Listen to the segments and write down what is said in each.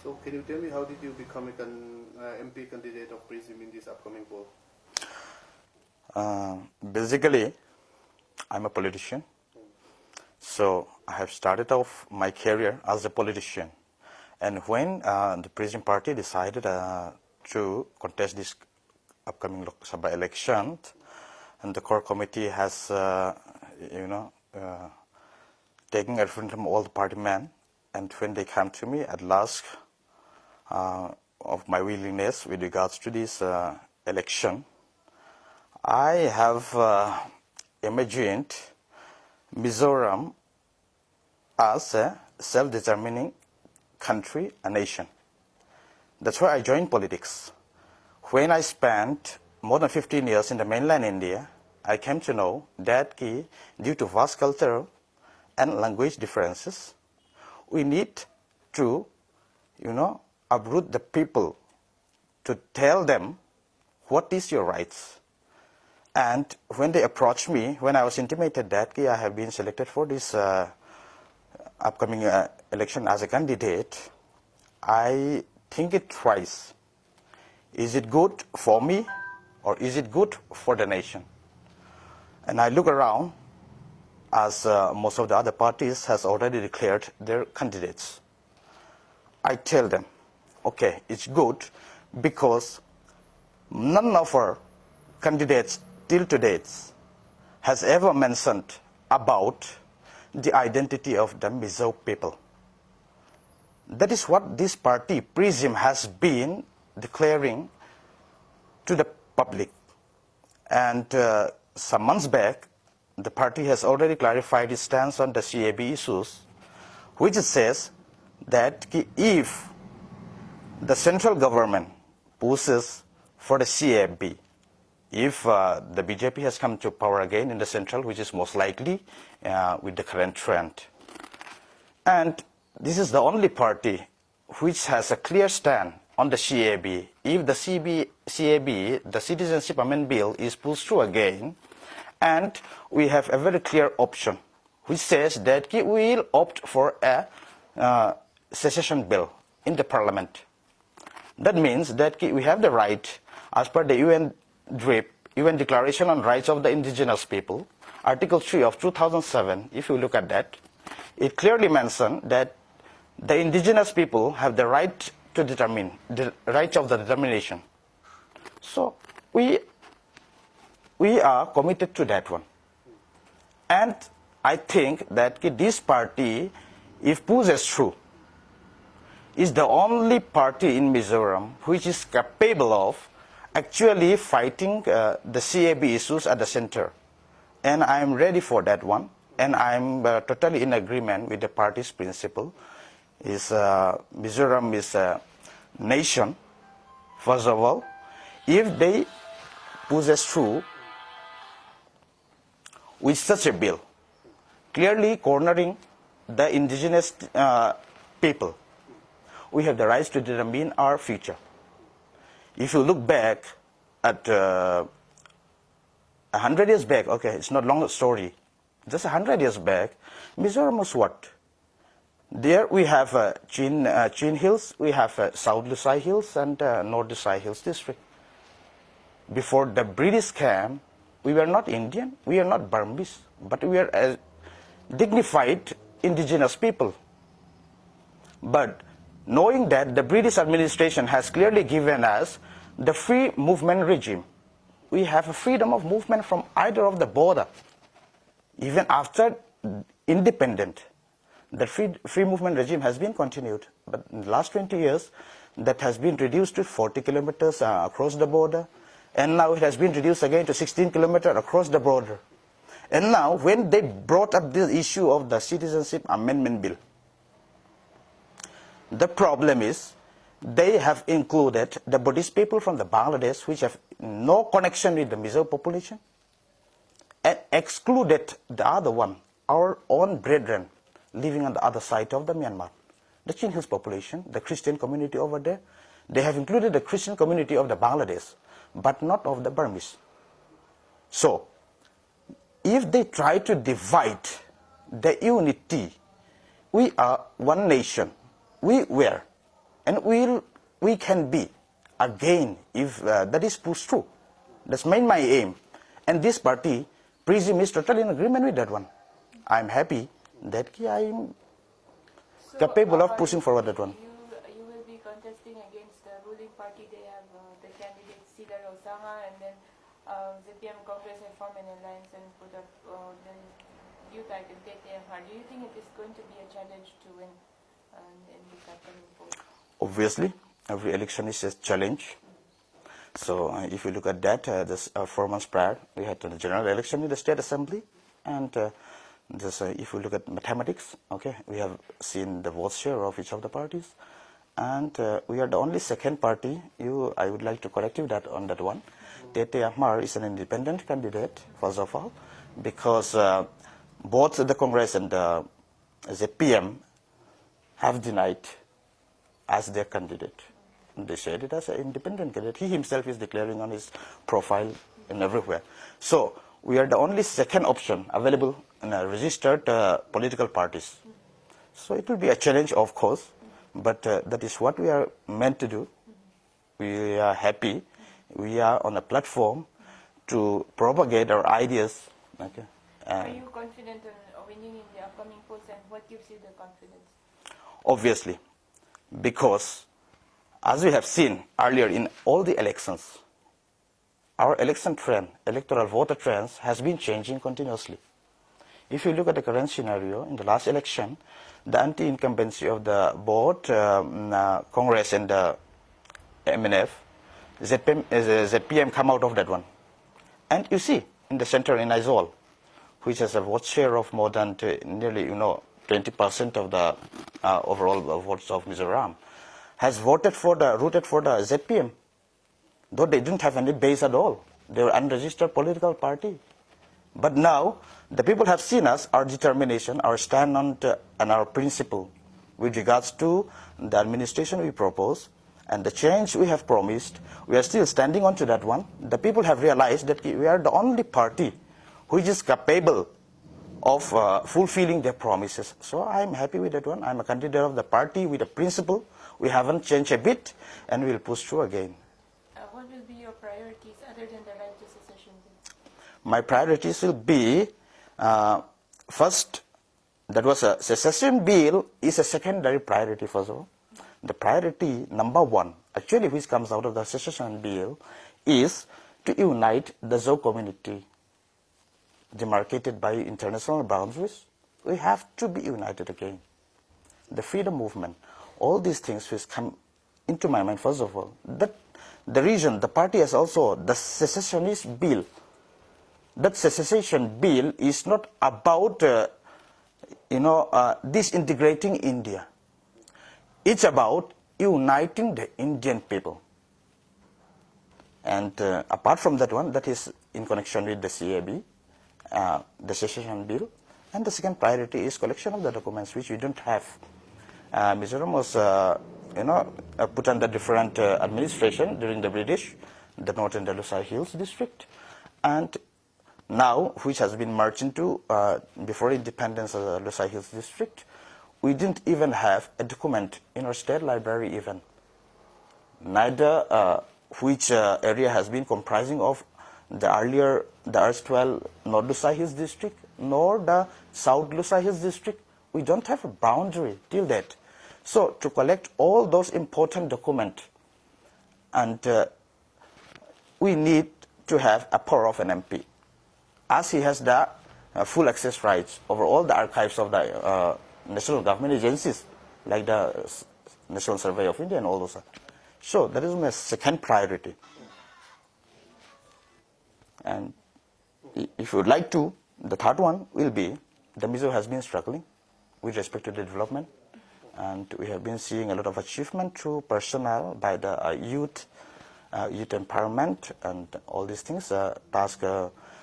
So can you tell me how did you become an MP candidate of PRISM in this upcoming poll? Basically, I'm a politician. So I have started off my career as a politician. And when the PRISM Party decided to contest this upcoming Lok Sabha election, and the core committee has, taken a referendum from all the party men, and when they come to me at last of my willingness with regards to this election, I have imagined Mizoram as a self-determining country, a nation. That's why I joined politics. When I spent more than 15 years in the mainland India, I came to know that due to vast cultural and language differences, we need to, uproot the people to tell them what is your rights. And when they approached me, when I was intimated that I have been selected for this upcoming election as a candidate, I think it twice. Is it good for me or is it good for the nation? And I look around, as most of the other parties has already declared their candidates. I tell them, okay, it's good because none of our candidates till to date has ever mentioned about the identity of the Mizo people. That is what this party, PRISM, has been declaring to the public. And some months back, the party has already clarified its stance on the CAB issues, which says that if the central government pushes for the CAB, if the BJP has come to power again in the central, which is most likely with the current trend. And this is the only party which has a clear stand on the CAB. If the CAB, the Citizenship Amendment Bill, is pushed through again, and we have a very clear option, which says that we will opt for a Secession Bill in the Parliament. That means that we have the right, as per the UN Declaration on Rights of the Indigenous People, Article 3 of 2007, if you look at that, it clearly mentions that the indigenous people have the right to determine, the right of the determination. So we are committed to that one. And I think that this party, if pushes through, is the only party in Mizoram which is capable of actually fighting the CAB issues at the center. And I am ready for that one. And I am totally in agreement with the party's principle. Mizoram is a nation, first of all. If they pushes through with such a bill, clearly cornering the indigenous people, we have the right to determine our future. If you look back at 100 years back, okay, it's not a long story, just 100 years back, Mizoram was what? There we have Chin Hills, we have South Lusai Hills and North Lusai Hills district. Before the British came, we were not Indian, we are not Burmese, but we are a dignified indigenous people. But knowing that the British administration has clearly given us the free movement regime, we have a freedom of movement from either of the border. Even after independence, the free movement regime has been continued. But in the last 20 years, that has been reduced to 40 kilometers across the border. And now it has been reduced again to 16 kilometers across the border. And now, when they brought up this issue of the Citizenship Amendment Bill, the problem is they have included the Buddhist people from the Bangladesh, which have no connection with the Mizo population, and excluded the other one, our own brethren living on the other side of the Myanmar. The Chin Hills population, the Christian community over there, they have included the Christian community of the Bangladesh, but not of the Burmese. So, if they try to divide the unity, we are one nation, we were, And we can be again if that is pushed through. That's my aim. And this party, PRISM, is totally in agreement with that one. I'm happy that I'm capable of pushing forward that one. You will be contesting against the ruling party. They have the candidate aṭanga, and then the PM Congress have formed an alliance and put up the youth icon theih. Do you think it is going to be a challenge to win in this upcoming poll? Obviously, every election is a challenge. So if you look at that, this 4 months prior, we had the general election in the State Assembly, and if you look at mathematics, okay, we have seen the vote share of each of the parties, and we are the only second party. I would like to correct you that on that one. theih is an independent candidate, first of all, because both the Congress and the PM have denied as their candidate. They said it as an independent candidate. He himself is declaring on his profile and everywhere. So we are the only second option available in registered political parties. So it will be a challenge, of course, but that is what we are meant to do. We are happy. We are on a platform to propagate our ideas. Okay. Are you confident on winning in the upcoming polls, and what gives you the confidence? Obviously, because as we have seen earlier in all the elections, our election trend, electoral voter trends, has been changing continuously. If you look at the current scenario, in the last election, the anti-incumbency of the both Congress and the MNF, ZPM come out of that one. And you see, in the center in Mizo, which has a vote share of more than nearly 20% of the overall votes of Mizoram, has rooted for the ZPM, though they didn't have any base at all. They were unregistered political party. But now, the people have seen us, our determination, our stand on and our principle with regards to the administration we propose and the change we have promised. We are still standing on to that one. The people have realized that we are the only party which is capable of fulfilling their promises. So I'm happy with that one. I'm a candidate of the party with a principle. We haven't changed a bit, and we'll push through again. What will be your priorities other than the right to secession bill? My priorities will be, first, that was a secession bill is a secondary priority, first of all. The priority number one, actually which comes out of the secession bill, is to unite the Zhou community demarcated by international boundaries. We have to be united again. The freedom movement, all these things which come into my mind, first of all. That the region, the party has also the secessionist bill. That secession bill is not about, disintegrating India. It's about uniting the Indian people. And apart from that one, that is in connection with the CAB, the secession bill. And the second priority is collection of the documents which we don't have. Mizoram was, put under different administration during the British, the North and the Lusai Hills district. And now, which has been merged into, before independence of the Lusai Hills district, we didn't even have a document in our state library even. Neither which area has been comprising of the erstwhile North Lusai Hills district, nor the South Lusai Hills district. We don't have a boundary till that. So to collect all those important documents, and we need to have a power of an MP, as he has the full access rights over all the archives of the national government agencies, like the National Survey of India and all those. So that is my second priority. And if you would like to, the third one will be, the Mizo has been struggling with respect to the development, and we have been seeing a lot of achievement through personnel by the youth empowerment and all these things, task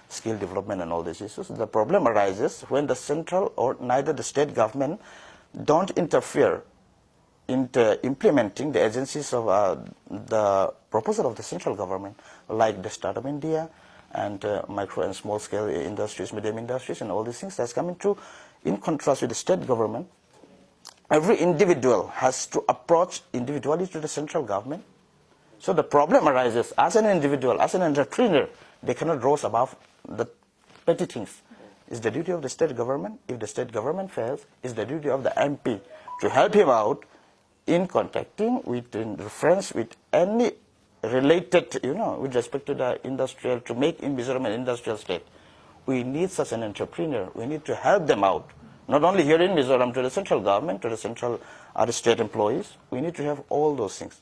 skill development and all these issues. The problem arises when the central or neither the state government don't interfere into implementing the agencies of the proposal of the central government, like the Startup India and micro and small scale industries, medium industries and all these things that's coming through in contrast with the state government. every individual has to approach individually to the central government. So the problem arises, as an individual, as an entrepreneur, they cannot rise above the petty things. It's the duty of the state government. If the state government fails, it's the duty of the MP to help him out in contacting with, in reference with any related, with respect to the industrial, to make in Mizoram an industrial state. We need such an entrepreneur. We need to help them out. Not only here in Mizoram, to the central government, to the central state employees. We need to have all those things.